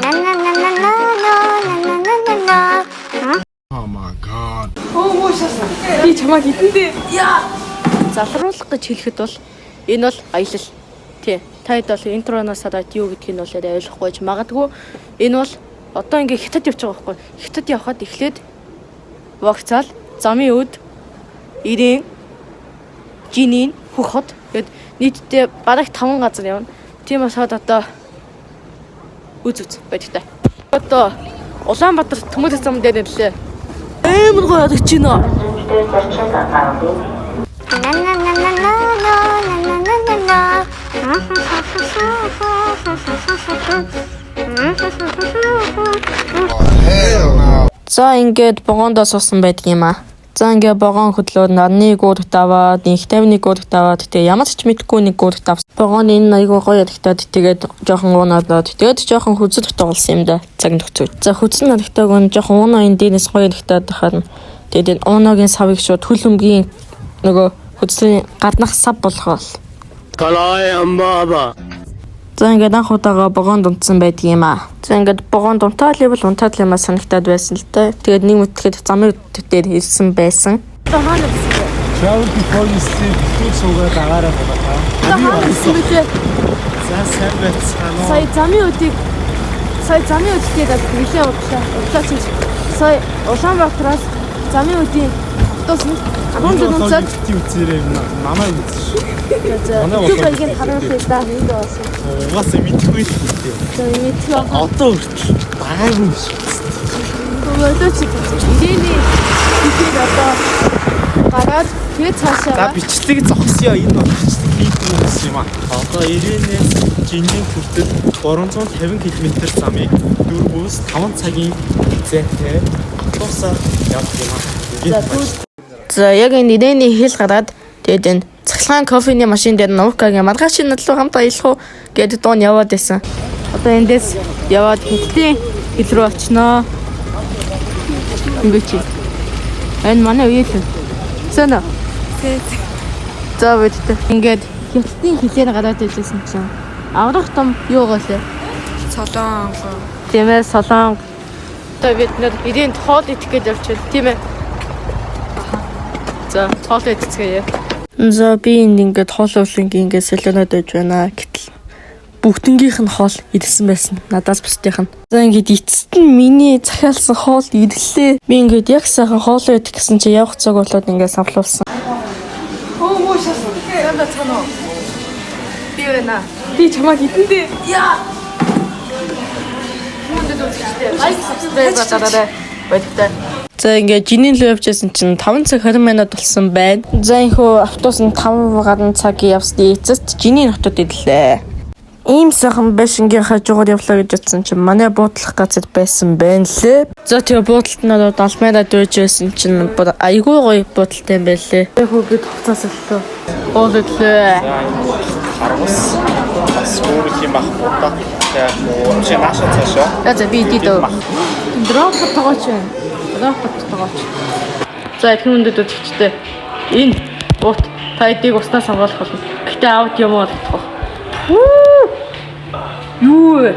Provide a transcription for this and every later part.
Oh my god. Би чамайг идэндээ яа. Залруулах гэж хэлэхэд бол энэ бол аялал. Тий. Таад бол интроноос хадаад юу гэдгийг нь бол ойлгохгүй ч магадгүй энэ бол одоо ингээ хятад явж байгаа байхгүй. Хятад явхад эхлээд вокзал, замын өд, ирээн, жинийн, хөхөд гэд нийтдээ бараг 5 газар явна. Тийм болохоор одоо үз байдаг та. Одоо Улаанбаатар Төмөлөс зам дээр нэлээ. Амар гоё ядагч байна. За ингээд богоондоо суусан байдаг юм аа. За ингээд богоон хөдлөөд нарны гүрэгт аваад, ихтэйвний гүрэгт аваад, тэгээ ямар ч мэдгүй нэг гүрэгт авсан. Богооны энэ айгуу гоё ядагтаад тэгээд жоохон уунаад тэгээд жоохон хүзэл тогтоолсон юм да. Цаг нөхцөл. За хүзэл ядагтааг нь жоохон уунаа энэ дээрээс гоё ядагтаад хахаар тэгээд энэ уунаагийн савыг шууд хөлөмгийн нөгөө хүзлийн гаднах сав болгоо. Калай амбаба. За ингээд анх удаага богоонд унтсан байдаг юм аа. За ингээд богоонд унтаал юм аа санагтаад байсан л та. Тэгээд нэг мэтгэхэд замын дээр ирсэн байсан. Одоо хаана ирсэн бэ? Travel before you sleep. Их суугаад агаараа болоо. Хаана ирсэн бэ? За сайн байцгаана уу? Сая замын өдгээд нэлээ удлаа чи. Сая Улаанбаатараас замын өдийн автобусанд 14 цаг үзээрэй намайг үзсэн. За түүхийг харуулъя да энд басан. Угаас мэдхгүй л дээ. За мэдгүй. Одоо хүртэл байгаагүй шүү. Өөрөө чи ирэний ихээр одоо гараад тэгээ цаашаа. За бичлэг зогсъё. Энэ бол бичлэг хийх юм аа. Одоо ирээнээс жинийн хүртэл 350 км замыг 4-5 цагийн зайтай автобусаар явах юм аа. За яг энэ ирэний хэл гараад тэгээд энэ цахилгаан кофений машин дээр Нуркагийн маргаашийн надлуу хамт аялах уу гэдэг дуун яваад байсан. Одоо эндээс яваад хятадын хил рүү очиноо. Ингээд чи. Энэ манай үеэл. Сэна. За бидтэй. Ингээд хятадын хилээр гараад ирсэн чинь аврах том юу гэлээ? Солонгоо. Тийм ээ, солонго. Одоо бид нэр ирээн хоол идэх гэж явчихвал тийм ээ. За хоол идцгээе. За би энд ингээд хоол уулынгийн ингээд солоноод байж байна. Гэтэл бүгднгийнх нь хоол идсэн байсан. Надаас бусдынх нь. За ингээд эцэст нь миний захиалсан хоол ирлээ. Би ингээд яг сайхан хоол идэх гэсэн чи явах цаг болоод ингээд савлуулсан. Оо шас. Яна цанаа. Би байна. Би чамайг идэндээ. Яа. За ингээд жинийн лөө явжсэн чинь 5 цаг 20 минут болсон байна. За энэхүү автобус нь 5 гаруй цагийн явсны эцэст жинийн хотод ирлээ. Ийм сайхан байшингийн хажуугаар явлаа гэж бодсон чинь манай буудлах газар байсан байна лээ. За тэгээ буудалд нь 70 минут үйжсэн чинь айгүй гоё буудалтай юм байлээ. Яг үгээд хуцаас өглөө. Уулдлээ. Аргас бас өөр юм багтаа. Яг уу чи наашаа цаашаа. За би идэв. Дропот тогооч байна. Дропот тогооч. За их хүндэд үзчихтэй. Энэ буут та эдийг уснаас хамгаалах болно. Гэтэ аут юм уу болох. Юу вэ?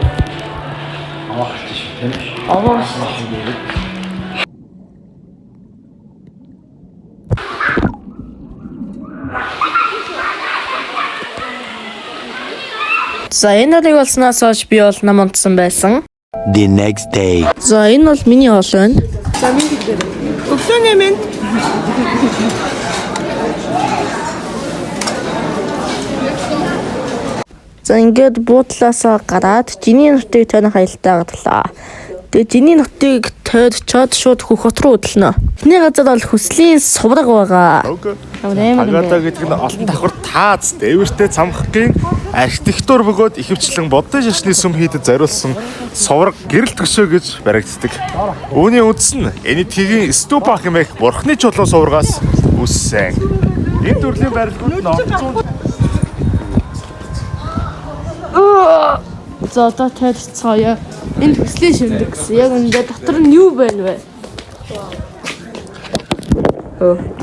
Аваач шүү тийм. Аваач. За энэ нэг болсноос хойш би бол нам унтсан байсан. The next day. За энэ бол миний хоол байна. За минь дээр. Өглөөний минь. За ингээд буудлаасаа гараад жиний нутгийг тойрон хаялтаа гарлаа. Тэгээ жиний нутгийг тойрчоод шууд хөх хот руу хөдлөнө. Эхний газар бол хүслийн сувраг байгаа. Агада гэдэг нь олон давхар таац дээвэртэй цамхгийн архитектур бөгөөд ихэвчлэн бодтой шашны сүм хийдэд зориулсан сувраг гэрэл төшөө гэж баригддаг. Үүний үндэс нь Энэтхэгийн ступа хэмээх бурхны чулуу суврагаас үүссэн. Энэ төрлийн барилгууд нь онцгой. За одоо тайлцгаая. Энэ хүслийн шимдэг гэсэн. Яг энэ дотор нь юу байна вэ?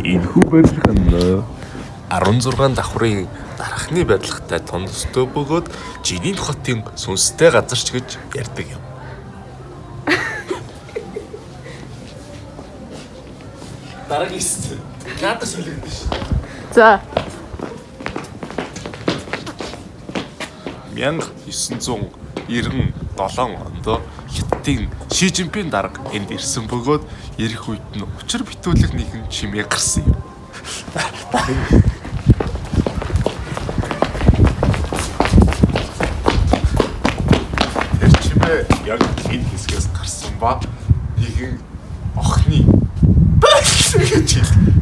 Энэхүү барилга нь 16 давхрын дарахны барилгатай томстой бөгөөд Жинийн хотын сүнстэй газарч гэж ярьдаг юм. Дараагийн хэсэг. Надад солигдсон ш. За. 1997 онд Хятадын Ши Жинпин дарга энд ирсэн бөгөөд ирэх үед нь учир битүүлэг нэгэн чимээ гарсан юм. Тэр чимээ яг энэ хэсгээс гарсан ба нэгэн охины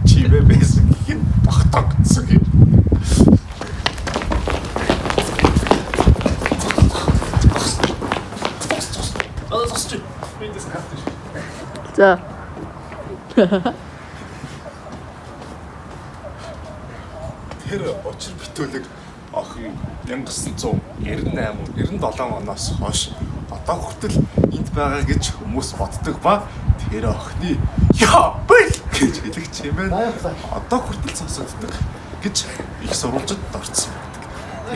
чимээ байсан гэх багтаг гэсэн юм. За. Тэр учир битүүлэг охин 1998-97 оноос хойш одоо хүртэл энд байгаа гэж хүмүүс боддог ба тэр охины яа бэл гэж хэлэх чимээ одоо хүртэл сонсогддог гэж их сурвалжид дорцсон байдаг.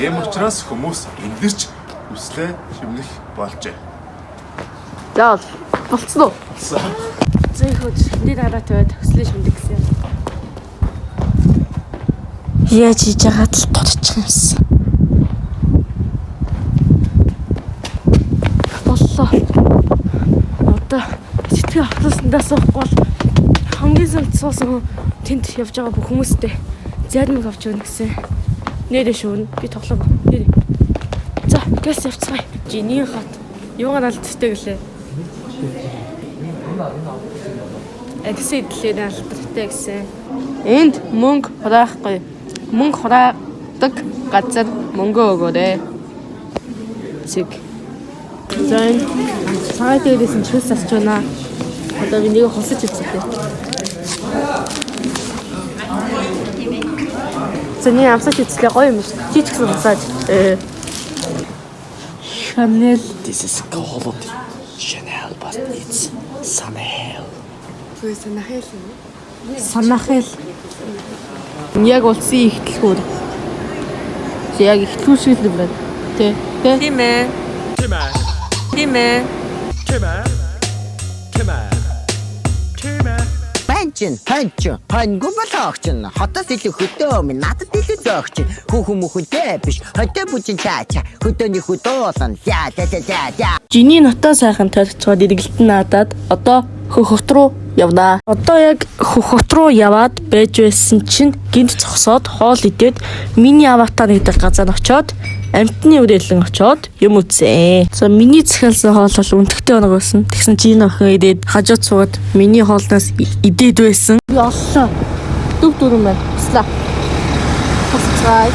Тийм учраас хүмүүс эндэрч хүслээ шимнэх болжээ. За болцсон уу? Зэйхүүд шиний дараа тавиад төслөө шимдэг гэсэн юм. Яаж хийж яагаад л дутчих юмсан. Боллоо. Одоо сэтгэл автобуснаас суухгүй бол хамгийн сүүлд суусан тэнд явж байгаа бүх хүмүүстэй зарим авч өгнө гэсэн. Нэрээ шүүн. Би тоглоом. Нэрээ. За, гэс явцгаая. Жиний хат. Юугаар алдчихтэй гэлээ. Эксидлээ алдартай гэсэн. Энд мөнгө хураахгүй. Мөнгө хураадаг газар мөнгө өгөөрэй. Зэг. Зайн цаа дээрээс нь чус асч байна. Одоо би нэг хосож үзлээ. Зэний амсаж үзлээ гоё юм шүү. Чи ч гэсэн масаж. Chanel. This is called Chanel but it's Sanahel. Үгүй санахэл юм. Санахэл. Яг улсын ихтлгүүд. Яг ихтлгүү шиг л байна. Тэ. Тийм ээ. Тийм ээ. Панчин, пангу болохчин. Хотос илүү хөдөө минь надад илүү зөөгчин. Хүүхэн мөхөдөө биш. Хөдөө бүчин чаача. Хөдөөний хөдөөсөн. За. Жиний нотоо сайхан тайлцгаад эргэлтэн наадаад одоо хөх хот руу явнаа. Одоо яг хөх хот руу яваад байж байсан чинь гинт зогсоод хоол идээд миний аватар нэгдэл газар очоод амтны үрэлэн очоод юм үзээ. За миний захиалсан хоол бол үнэтэй оног байсан. Тэгсэн чинь охин идээд хажууд суугаад миний хоолноос идээд байсан. Би оллоо. Дүг дүрэн байна. Туслаа. Туслаа.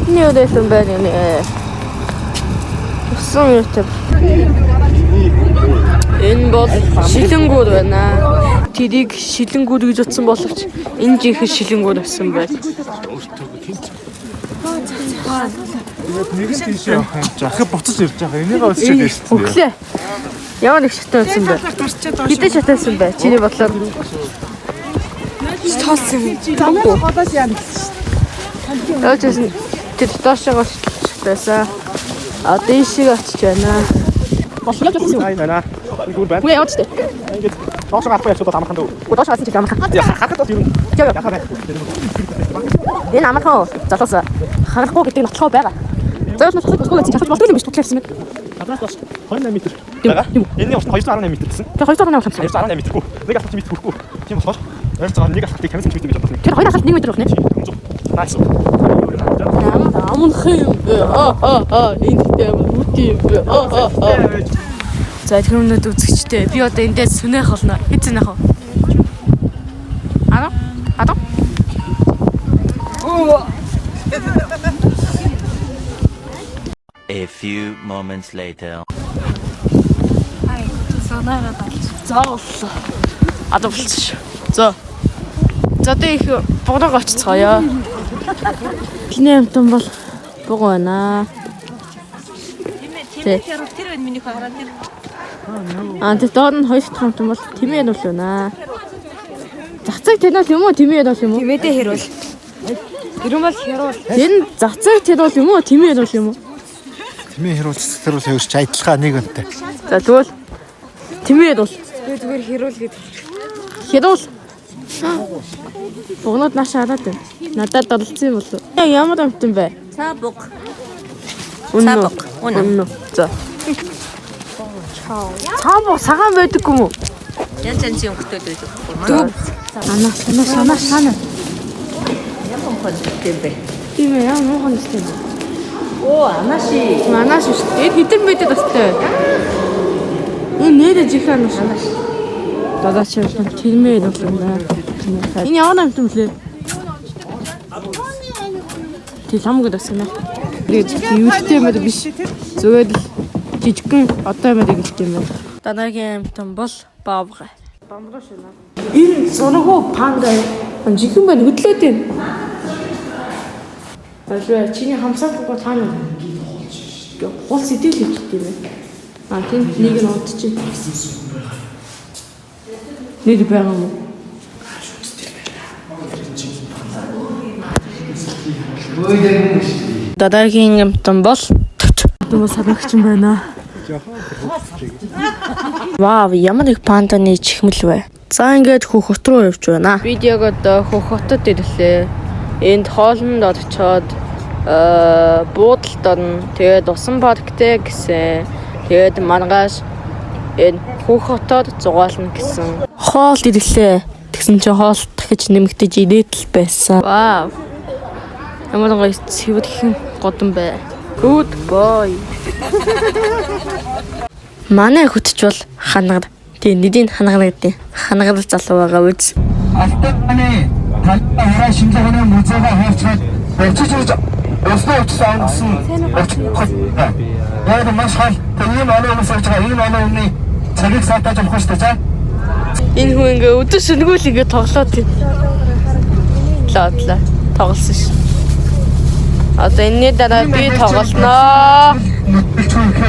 Миний үрэлэн байна нэ. Усан YouTube. Энэ бол шилэнгүүд байна. Тэрийг шилэнгүүд гэж утсан боловч энэ жинхэнэ шилэнгүүд байсан байна. Нэг нь тийш явах юм. Захи буцаж ирж байгаа. Энийг өсчээд байна шүү дээ. Өглөө. Ямар их шатаа байсан бэ? Хэдэн шатаасан бэ? Чиний бодлоор Тоосон юм. тамгүй. Өөчсөн тэр доошоо шатаасан. А дэшиг очиж байна. Болох яг юм байна. Гүр байна. Үгүй яваад штэ. Ингээд доошоо авах яах вэ амархан дөө. Доошоо авсан чи амархан. Хахад бол юм. Яхаа байна. Энэ амархан залуус харахгүй гэдэг нотлохоо байгаа. Зөөл нотлох болохгүй чинь болдог юм биш тутлаарсан мэд. Адраас бас 28 м байгаа. Энэний ус 218 м гэсэн. Тэр 218 болсон. 218 м гүү. Нэг асуулт м хүрэхгүй. Тийм болохоор ойрцоо нэг асуултыг 50 см гэж бодсон. Тэр хоёр асуулт 1 м өгнө. Найс. Амархан юм бэ. Энэ гэдэг амархан юм бэ. За тэр өмнөд үзэгчтэй. Би одоо эндээс сүнэх болно. Хэзээ нах вэ? Ано? A few moments later. За боллоо. Адуу болчих. За. За тэг их бугаг очицгоё. Эхний амтан бол буг байна. Тэр байна миний хараад тэр. Тэр доор нь хоёр дахь амтан бол тэмээ нь байна. Зацаг тэр юм уу тэмээ бол юм уу? Тэмээдээ хэрвэл. Тэрэн бол хэрвэл. Тэр зацаг тэр бол юм уу тэмээ бол юм уу? Тэмээ хэрүүл цэцгэр бол хоёрч адилхан нэг үнэтэй. За тэгвэл тэмээ бол Би зүгээр хэрвэл гэдэг. Хэрүүл. Богнод нааш хараад байна. Надад долцсон юм болов. Ямар амтан бэ? Цаабуг. Цаабуг. Үнэн. За. Цаабуг сагаан байдаг юм уу? Янз янзын өнгөтэй байдаг. Санаа. Ямар хонтой бэ? Тийм ээ, ямар хонтой бэ? Оо, анаши. Манаш шүү дээ. Хэдэн байдаг бастай. Энэ нэрэ жихэн анаш. Дадаач тэрмээ нэг юм байна. Энэ ямар амтан блэ? Тэг хамаг дасна. Юутэй юм биш. Зүгээр л жижигхэн одоо юм гэдэг юм байна. Дараагийн амтан бол баавга. Баавга шина. Энэ зургуу панда жихэн байна хөдлөөд байна. Ажээ чиний хамсаахгүй таана. Гол сэтгэл хэлдэг юм байна. Тийм нэг нь удчих. Нэг байгаа юм. Дараагийн амтан бол юм санагч юм байна. Вау, ямар их панданы чихмэл вэ? За ингээд хөхөт рүү явж байна. Видеог одоо хөхөтөд ирлээ. Энд хоолнд орчоод буудалд орно. Тэгээд усан парктэй гэсэн. Тэгээд маргааш энэ хөхөтөд зугаална гэсэн. Хоол ирлээ. Тэгсэн чинь хоол дахиж нэмэгдэж ирээдл байсан. Вау. Ямар гоё цэвэрхэн годон бай. Good boy. Манай хөтч бол ханагар. Тэгээ нэгний ханагар гэдэг. Ханагар залуу байгаа үз. Алтаны талбай шинжлэхүүний музейгаа хавчаад болчих гэж өснөө утсан гэсэн. Яг маш хол ийм оноо өмсөж байгаа ийм оноо өмнө цагийг саатаж авах шүү дээ. Энэ хүн ингээ өдөр шөнөгөл ингээ тоглоод тийм. Лаадлаа. Тоглосон ш. Одоо энэний дараа би тоглосноо.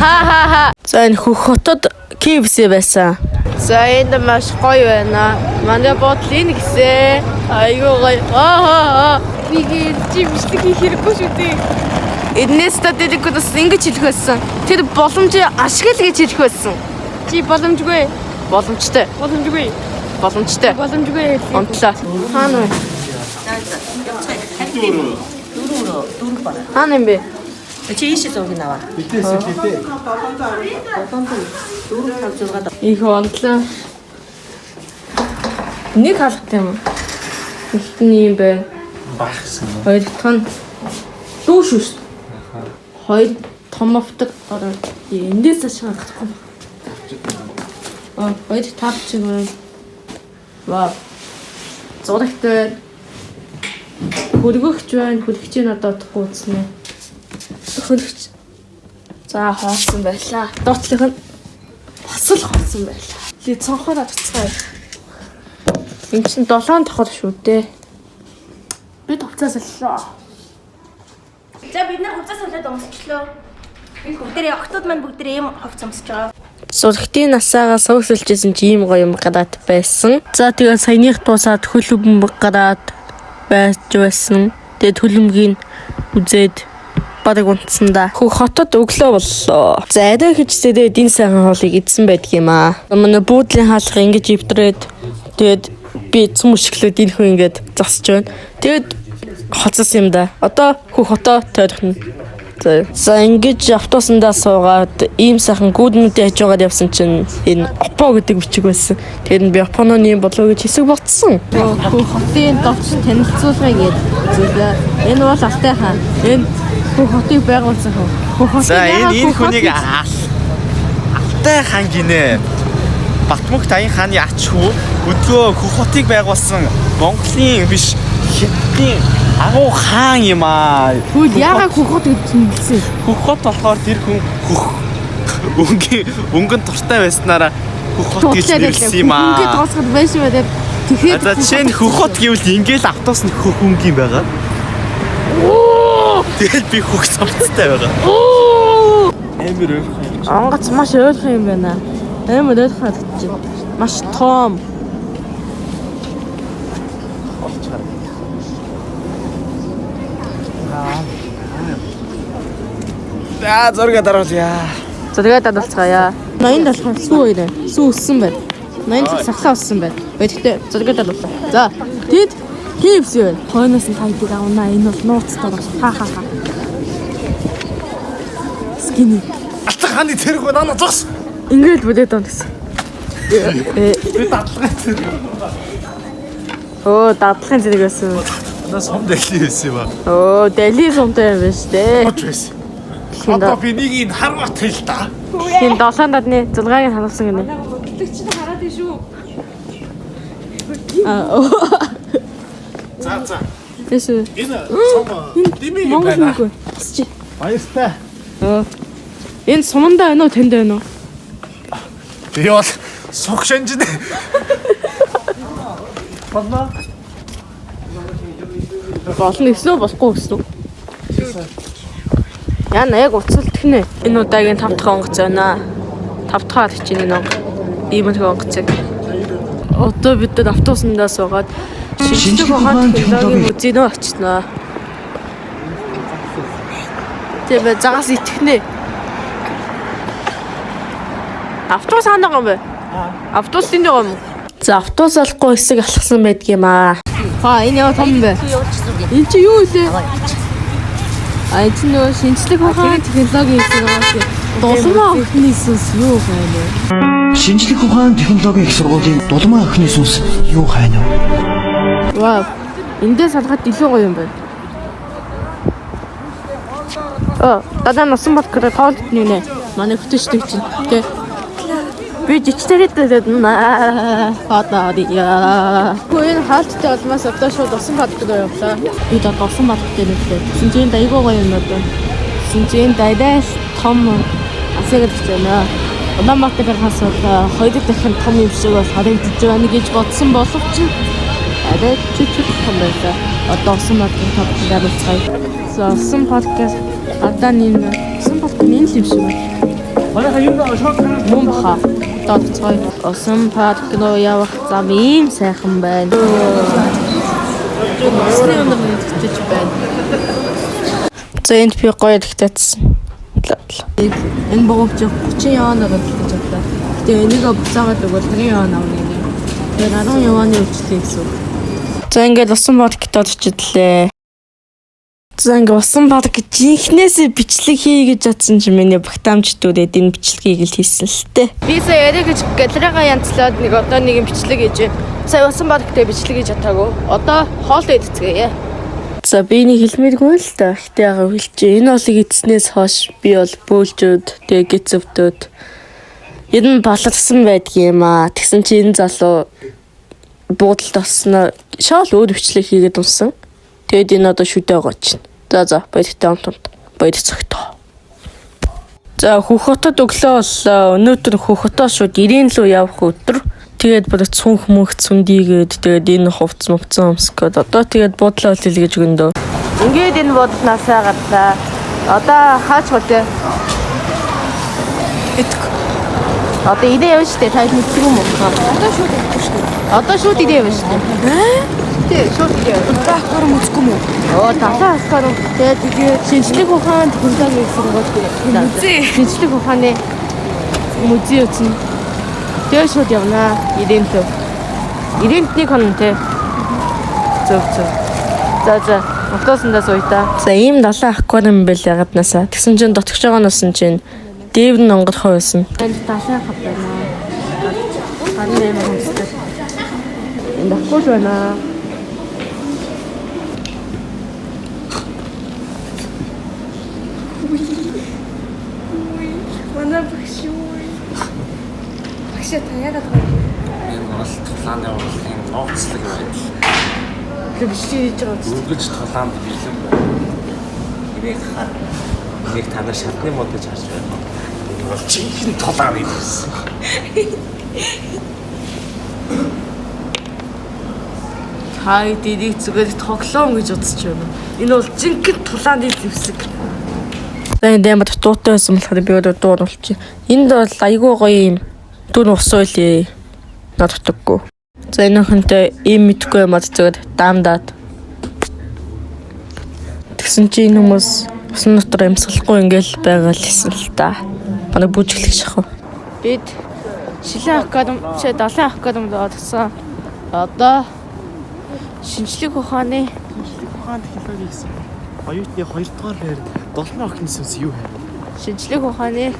Ха. За энэ хөхөтөд KFC байсан. За энд маш гоё байна. Манай бодол энэ гэсэн. Айгуу гоё. Би чи бичлэг хийх хэрэггүй шүү дээ. Энэс та дэлгүүрээс ингэж хэлэх байсан. Тэр боломжийг ашигла гэж хэлэх байсан. Чи боломжгүй. Боломжтой. Онтлаа. Хаана вэ? Хаана юм бэ? Чи ийшээ зургийг аваа. Их онтлаа. Нэг халахтай юм. Ихний юм байна. Багсан. Хоёр дахь нь дүүш шүү. Хоёр том автог ороо. Эндээс ашиг гарахгүй. Хоёр тапч юм байна. Вау. Зурагтай. Хөргөгч байна. Хөргөгчийн одоо утахгүй үзнэ. Хөргөгч. За хоосон байлаа. Доотлих нь бас л хоосон байлаа. Ли цонхороо туцгаа. Энд чинь 7 давхар шүү дээ. Би товцоос оллоо. За бид нар хувцас солиод өмсчлөө. Бүгдээ охтууд маань бүгдээ ийм хувцас өмсөж байгаа. Сургалтын насаагаас өсөлжсэн чи ийм гоё юм гадаад байсан. За тэгээ саяных дуусаад хөлбөм гадаад байж байсан. Тэгээд хөлөмгийн үзээд бараг унтсандаа. Хөх хотод өглөө боллоо. За арай хичсээд энэ сайхан хоолыг идсэн байдаг юм аа. Манай буудлын хаалга ингэж ивдрээд тэгээд би цөм өшглөөд энэ хүн ингэж засч байна. Тэгээд хоцсон юм да. Одоо хөх хотоо тойрхно. За ингэж автобусандаа суугаад ийм сайхан гүднүүдээ хажуугаад явсан чинь энэ опо гэдэг бичиг байсан. Тэгээд би опононы болоо гэж хэсэг ботсон. Хөх хотын довч танилцуулгыг зүйлээ. Энэ бол Алтай хаан. Энэ хөх хотыг байгуулсан хүн. За энэ хүнийг Алтай хаан гинэ. Батмөх Таян хааны ач хүү өдгөө хөх хотыг байгуулсан Монголын биш Хятадын агуу хаан юм аа. Тэгвэл яагаад хөх хот гэж нэрлсэн? Хөх хот болохоор тэр хүн өнгөн туртай байснараа хөх хот гэж нэрлсэн юм аа. Өнгөд тооцоход байсан байдаг. Тэгэхээр за жишээ нь хөх хот гэвэл ингээл автобус нь хөх өнгийн байгаа. Тэгэл би хөх цамцтай байгаа. Амир өөр. Ангац маш ойлгох юм байна. Амар ойлгох гэж. Маш том. За зураг даруулъя. Зураг даруулцгаая. Ноён талхын сүү ирээ. Сүү өссөн байна. Ноён сахлаа уссан байна. Гэхдээ зургуудад боллоо. За тэгэд хийвс юу вэ? Хойноос нь тайдаг авнаа. Энэ бол нууцтай бол ха. Скини. Ата хааны тэрэг нана зогс. Ингээд бүдээд он гэсэн. Би дадлага тэрэг. Оо, дадлагын зэрэг байсан. Нас хом дэлхий байсан юм аа. Оо, дали сумтай юм байна шүү дээ. Оч байсан. Одоо би нэг ин харват хэл та. Хин 7 дадны 6-ыг харуулсан гинэ. За. Тэсэ. Энэ сум дими байна. Чи. Баяртай. Энэ суманда байна уу, тэнд байна уу? Би бол сух шанжин. Болно. Болно гэсэн үү, болохгүй гэсэн үү? Яна яг уцалт гинэ. Энэ удаагийн 5 дахь онгоц байна. 5 дахь чинь энэ онгоц. Ийм нэг онгоцыг. Одоо бид автобусандаа суугаад шинжлэх ухааны технологийн музейд очсноо. Тэгээ загас итгэнэ. Автобус хаана юм бэ? Автобус энд байгаа юм уу? За автобус алахгүй хэсэг алхсан байдгийм аа. Энэ яа том бэ? Энэ чи юу вэ? Энэ ч нөө шинжлэх ухааны технологийн хэсэг байгаа. Дулмаа охины сүнс юу байна вэ? Шинжлэх ухааны технологийн их сургуулийн дулмаа охины сүнс юу хайна вэ? Вау. Эндээс салгаад илүү гоё юм байна. Дадаа насан бат гэрээ тоолд нэ. Манай хөтөчдөг чинь. Тэ. Би жичтэрэд фото дия. Гүн хаалттай олмаас одоо шууд усан бат гэрээ явлаа. Би одоо усан бат гэрээ нэлээ. Синжийн дайгуу гоё юм одоо. Синжийн дайдаас том асыг гэж байна. Улаанбаатар хасвал 2 дахин том юм шиг бол харагдаж байна гэж бодсон боловч арай чичиг том байлаа. Одоо усан бат гэрээ тавцгаая. За усан подкаст одоо нэр усан подкаст нэр юм шиг байна. Мөн баха. Тооцгой. Усан парк руу явах зам ийм сайхан байна. Өсний өндөр нэгтгэж байна. За энд би гоё тэгтээсэн. Энэ богомч 30 яваа гэж бодлоо. Тэгээ энийг буцаагаад өгвөл 20 яваа авна. Тэгээ 10 явааны өвчлээ гэсэн. За ингээд усан паркт очидлээ. За ингээ усан парк жинхнээсээ бичлэг хий гэж бодсон чинь миний багтаамжтуудад энэ бичлэгийг л хийсэн л тээ. Би сая яриа гэж галерега янзлаад нэг одоо нэг бичлэг хийж байна. Сая усан парктэй бичлэг хийж чадаагүй. Одоо хоолтой идцгээе. За би нэг хэлмээргүй л та. Гэтэ ягаа хэлчихэ. Энэ олыг эдснээс хойш би бол бөөлжүүд тэгээ гэцөвдөөд ер нь баларсан байдгийм аа. Тэгсэн чи энэ залуу буудалд осноо шал өөр бичлэг хийгээд унсан. Тэгэд энэ одоо шүдэ байгаа чинь. За баяртай онтонд. Баяр цагтаа. За Хөх хотод өглөө боллоо. Өнөөдөр Хөх хотоос шууд Ирээн рүү явах өдөр. Тэгээд бүр цүнх мөнх цүндийгээд тэгээд энэ хувцс мөвцөн өмсгөөд одоо тэгээд буудлаа хэлгэж өгөндөө. Ингээд энэ буудлаас гарлаа. Одоо хаач хөтэ. Одоо идэ явж штэ тайлбар мэддэг юм уу? Одоо шууд идэ явж штэ. Тэ шууд идэ. Таахаар мүцгүй юм уу? Таахаар. Тэгээд шинжлэх ухааны технологийн сургууль. Шинжлэх ухааны музей үзнэ. Тэгээ шууд явнаа. Ирээн лөө. Ирээнд нэг хон тэ. Зөв. За. Автобусандаа сууя. За ийм 70 аквариум байл ягаднасаа. Тэгсэн чинь дотгоч байгаа нь усан чинь дээвэр нь онгоцхой байсан. Энд 70 хав байна. Харин юм хүмүүстэй. Энд аквариум байна. Манай багш юу? Багш та яагаад байна? Энэ бол тулааны урлагийн нууцлаг байдал. Тэр биш хийж байгаа юм. Үргэлж тулаанд бэлэн байна. Энийг та нар шатны мод гэж харж байна. Энэ бол жинхэнэ тулааны байсан. Хай дэрийг зүгээр тоглоом гэж үзэж байна. Энэ бол жинхэнэ тулааны зэвсэг. За энэ ямар дутуутай байсан болохоор би өөрөө дуур болчих. Энд бол айгүй гоё юм дүн ус үйлээ. Наддаггүй. За энэ хөнтэй ийм мэдгүй юм зүгээр даамдаад. Тэгсэн чи энэ хүмүүс усан дотор амьсгалахгүй ингээл байгаа л хэлсэн л та. Манай бүжиглэх шахав. Бид Шилэн академи, далайн академид орсон. Одоо шинжлэх ухааны Ухаан технологи гэсэн. Оюутны 2 дугаар байранд долмоо охины сүнс юу харив? шинжлэх ухааны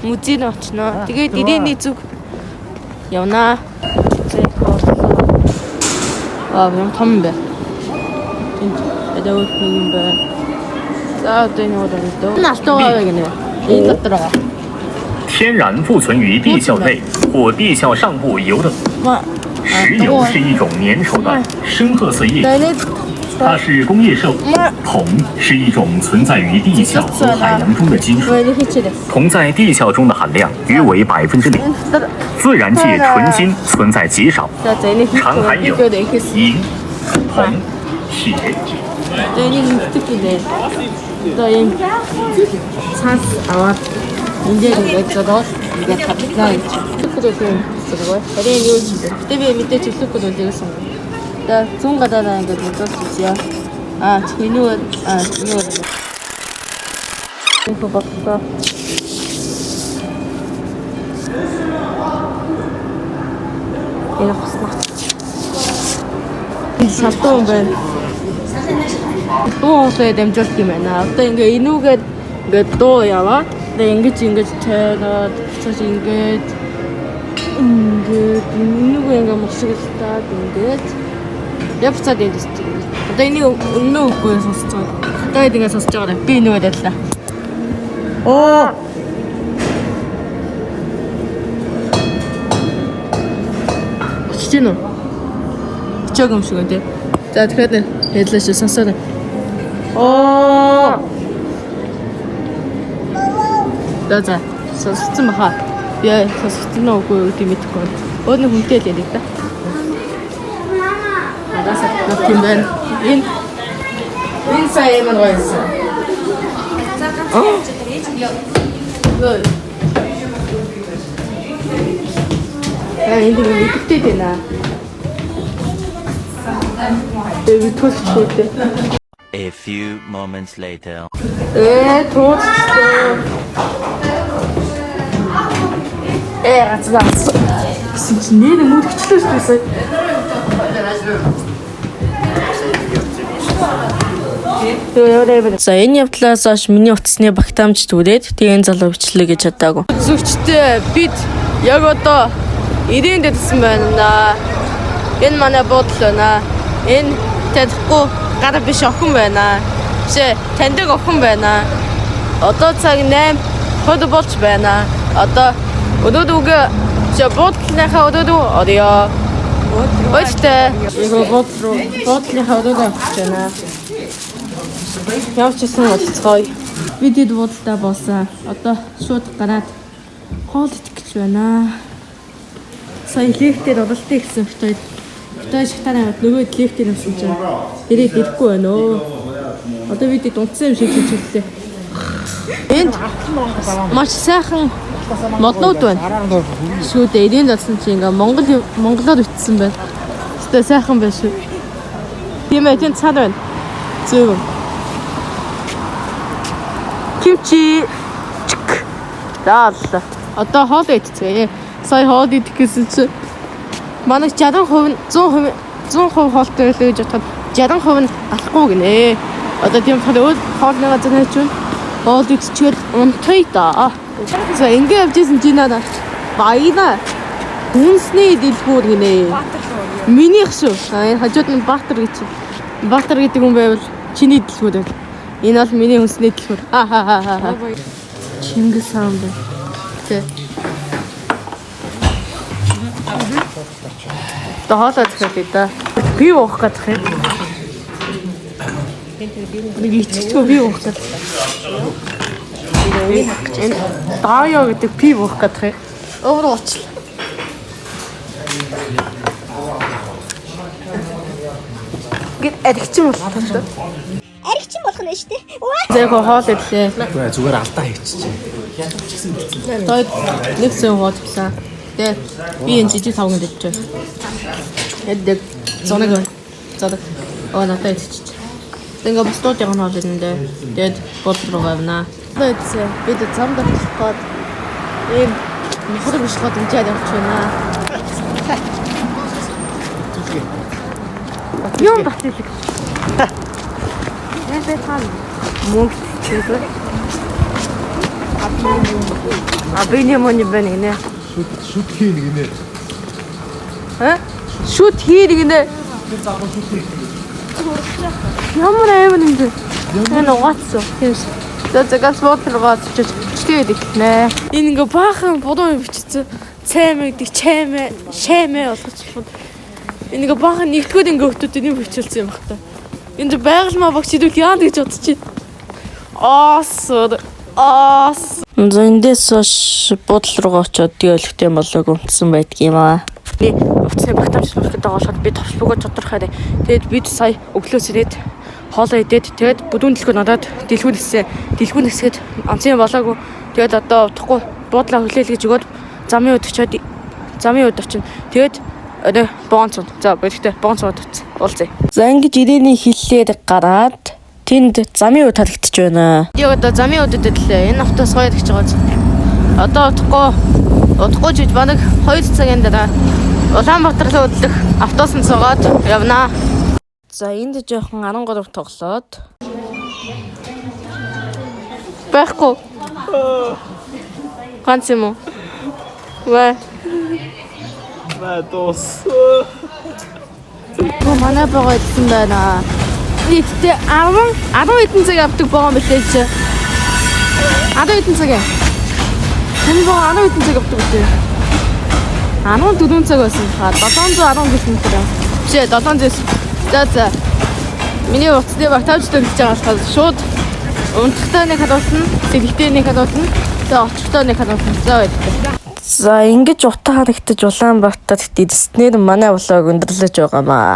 музейд очно. Тэгээд ирээний зүг явнаа. Юм том бэ. Энд эдөөд нэг юм бэ. За одоо энэ удаа дөө. Наалтуугаа гэнэ. Энэ дотор байгаа. 天然附存于地壳内或地壳上部游的。石油是一种粘稠的深褐色液体，它是工业社会。铜是一种存在于地壳和海洋中的金属，铜在地壳中的含量约为0%，自然界纯金存在极少，常含有银、铜、铁。 энэ нэгтгэх одоо юм цаас аваад энэ дээр ингээд зодоод ингээд татлаа гэж. Тэгвэл юм зүгөө. Харин юу ч юм. Гэтэ би мэдээж хэлэхгүй л үлээсэн. За 100 гадаа ингээд бодчихъя. Энэ бодлоо. Энэ хосноо. Шалтгаан байна. Дуу хоолой дамжуулт юм байна. Одоо ингээ энүүгээд ингээд дуу яваа. Тэгээ ингэж тайгаад цааш ингээд энүүгээ ингээ мосголтаад ингээд явцаад энэ тест. Одоо энийг өмнө үгүй сонсож байгаа. Тэгээд ингээ сонсож байгаа. Би энүүгээд яллаа. Оо. Чичнэ. Чаг юм шиг үү? За тэгэхээр хэллээ шүү сонсоод. Оо. За сонссон баха. Яа сонссон уу үгүй мэдэхгүй. Өөр нэг хүнтэй л ялээ да. Надаас тийм байна. Энэ сая юм гоёсэн. Good. Энэ мэдтэй дээ. A few moments later. За энэ явдлаас хойш миний утасны багтаамж түрээд тэгээ энэ залуу бичлээ гэж чадаагүй. Зүгчтэй бид яг одоо 90-д дэсэн байна. Энэ манай буудлаа байна. Энэ танихгүй гар биш охин байна. Биш таньдаг охин байна. Одоо цаг 8 ход болж байна. Одоо өдөөдгөө буудлынхаа өдөөдөө орё. Өчтөө буудлынхаа өдөөдөө авч байна. Явчихсан болцгоё. Бидэд буудалтай болсон. Одоо шууд гараад хоол идэх гэж байна. Сая лифтээр уралдаа ихсэн Хтой шигтараа нөгөө лифтээр юмсан чинь тэрийг хэлэхгүй байна өө. Одоо бид унтсан юм шиг хэлчихлээ. Энд маш сайхан моднууд байна. Шүү дээ эдийн засгийн чинь ингээ монголоор ütсэн байна. Өстой сайхан байна шүү. Тийм ээ тийм цаад байна. Зөв. Кимчи чик. Даал. Одоо хоол идчихье. Сая хоол идэх гэсэн чинь манай 60% 100% хоолтой байлаа гэж бодоход 60% нь алахгүй гинэ. Одоо тийм болохоор хоолны газар хайчвал хоол идчихэл унтъя да. За ингээ явжсэн чи надаа баяна. Хүнсний дэлгүүр гинэ. Минийх шүү. Энэ хажууд нь Баатар гэж. Баатар гэдэг хүн байвал чиний дэлгүүр. Энэ бол миний хүнсний дэлгүүр. Чингис хаан байна. Тэ. Хоолой захиалъя да. Би уух гэдэг юм. Нэг иччихгүй би уух гэдэг. Энэ дааяа гэдэг би уух гэдэг юм. Өөр уучлаа. Гэт аригчин болох юм шүү. Аригчин болох нь шүү дээ. Зээг хоол идлээ. Зүгээр алдаа хийчихсэн. Тоод нэг зэн хоол хийсэн. Тэгээд би энэ жижиг тавганд идчихв. Эдэг зоног надад идчихв. Ингээ бусдууд яг нь хоол идэндээ. Тэгээд бод руу гавна. Бид замд очих гээд ийм Нөхөр биш гоо дэмжээд явж байна. Юм батлыг. Яа таа. Мөнгө чигээр. Абиний мони байна гинэ. Шүт хийн гинэ. Шүт хийн гинэ. Ямар аим юм бэ? Энэ угаацсан. Тиймс. Зэгээс бодлогоо чичгээд ихнэ. Энэ ингээ баахан бодоо бичсэн. Цаймэг дэг чаймэ, шаймэ болгож байна. Энэ ингээ баахан нэгтгэд ингээ хөтөд энийг бичүүлсэн юм байна. Энд байгалмаа багш идвэл яа гэж бодчих. За эндээс бодол руугаа очиод дийлхтэй болоог өмдсөн байдгийм аа. Би утасны багтаамж болоход байгуулахад би товчлогоо тодорхой. Тэгээд бид сая өглөөс ирээд хоолоо идээд тэгээд бүдүүн дэлгүүр надад дэлгүүр хэсгээд онцгийн болоогүй. Тэгээд одоо утахгүй буудлаа хүлээл гэж өгөөд замын үед очино. Тэгээд орой бонцон. За бодогтой бонцод уулзъя. За ингэж ирээний хиллээр гараад тэнд замын үед харагдчих байна. Би одоо замын үдэд л энэ автоос гоё гэж байгаа. Одоо удахгүй жиж банаг 2 цагийн дараа Улаанбаатар руу өдлөх автобусанд суугаад явнаа. За энд жоохон 13 тоглоод байхгүй. Ганц юм уу? Тос. Манай байгаа гэсэн байна. Нийтдээ 10 хэдэн цаг авдаг байгаа юм билээ чи. 10 хэдэн цаг. Энэ байгаа 10 хэдэн цаг авдаг үү? 14 цаг байсан хаа 710 км. Биш 700. За. Миний утасны багтаамжтай хэлж байгаа болохоос шууд унтахтай нэг хадуулсан, сэлгэхтэй нэг хадуулсан, тэгээ очихтой нэг хадуулсан. За байдаг. За ингэж утаа харагдаж Улаанбаатарт эдснээр манай влог өндөрлөж байгаамаа.